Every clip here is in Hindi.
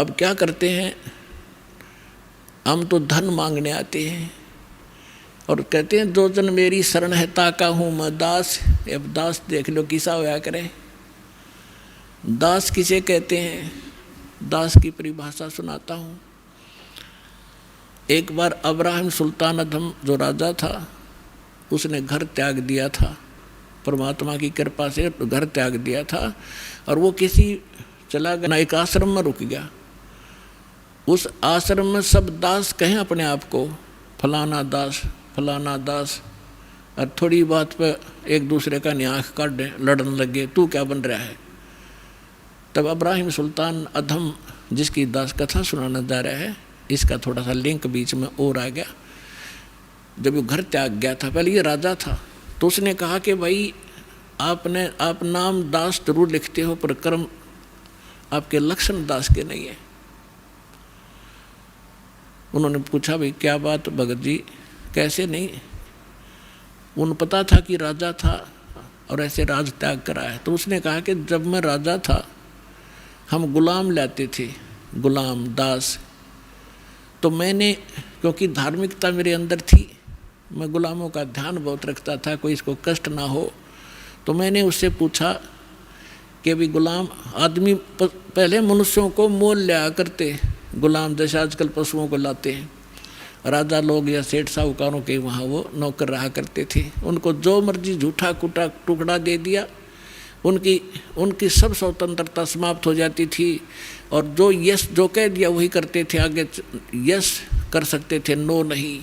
अब क्या करते हैं, हम तो धन मांगने आते हैं और कहते हैं जो जन मेरी शरण है ताका हूँ मैं दास। अब दास देख लो किसा होया करे। दास किसे कहते हैं, दास की परिभाषा सुनाता हूँ। एक बार अब्राहम सुल्तान अधम जो राजा था उसने घर त्याग दिया था, परमात्मा की कृपा से घर त्याग दिया था और वो किसी चला गया, एक आश्रम में रुक गया। उस आश्रम में सब दास कहें अपने आप को, फलाना दास फलाना दास, और थोड़ी बात पर एक दूसरे का न्याख काट लड़ने लगे, तू क्या बन रहा है। तब अब्राहिम सुल्तान अधम जिसकी दास कथा सुनाना जा रहा है, इसका थोड़ा सा लिंक बीच में और आ गया। जब वो घर त्याग गया था, पहले ये राजा था, तो उसने कहा कि भाई आप नाम दास जरूर लिखते हो पर कर्म आपके लक्षण दास के नहीं है। उन्होंने पूछा भाई क्या बात भगत जी, कैसे नहीं। उन्हें पता था कि राजा था और ऐसे राज त्याग करा है। तो उसने कहा कि जब मैं राजा था हम गुलाम लाते थे, गुलाम दास, तो मैंने क्योंकि धार्मिकता मेरे अंदर थी, मैं गुलामों का ध्यान बहुत रखता था, कोई इसको कष्ट ना हो। तो मैंने उससे पूछा कि भी गुलाम आदमी पहले मनुष्यों को मोल लिया करते, गुलाम जैसे आजकल पशुओं को लाते हैं। राजा लोग या सेठ साहूकारों के वहाँ वो नौकर रहा करते थे, उनको जो मर्जी झूठा कुटा टुकड़ा दे दिया, उनकी सब स्वतंत्रता समाप्त हो जाती थी और जो यस जो कह दिया वही करते थे, आगे यस कर सकते थे, नो नहीं।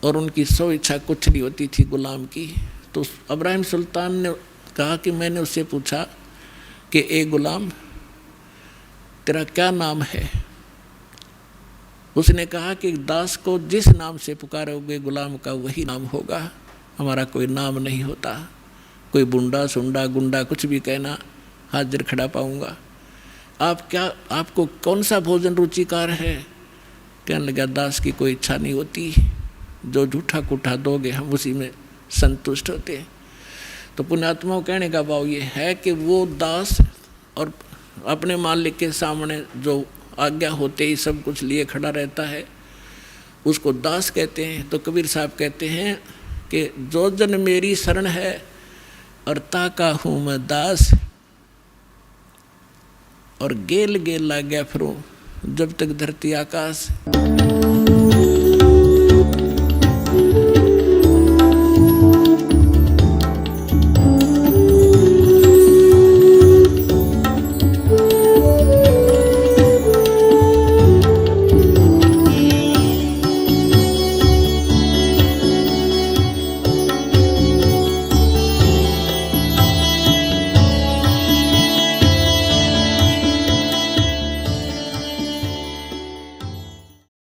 और उनकी सो इच्छा कुछ नहीं होती थी गुलाम की। तो अब्राहिम सुल्तान ने कहा कि मैंने उससे पूछा कि ए गुलाम तेरा क्या नाम है। उसने कहा कि दास को जिस नाम से पुकारोगे गुलाम का वही नाम होगा, हमारा कोई नाम नहीं होता, कोई बुंडा सुंडा गुंडा कुछ भी कहना हाजिर खड़ा पाऊंगा। आपको कौन सा भोजन रुचिकार है। कहने लगा दास की कोई इच्छा नहीं होती, जो झूठा कुठा दोगे हम उसी में संतुष्ट होते हैं। तो पुण्यात्माओं कहने का भाव ये है कि वो दास और अपने मालिक के सामने जो आज्ञा होते ही सब कुछ लिए खड़ा रहता है उसको दास कहते हैं। तो कबीर साहब कहते हैं कि जो जन मेरी शरण है और ताका हूँ मैं दास, और गेल गेल ला गया फिरूं जब तक धरती आकाश।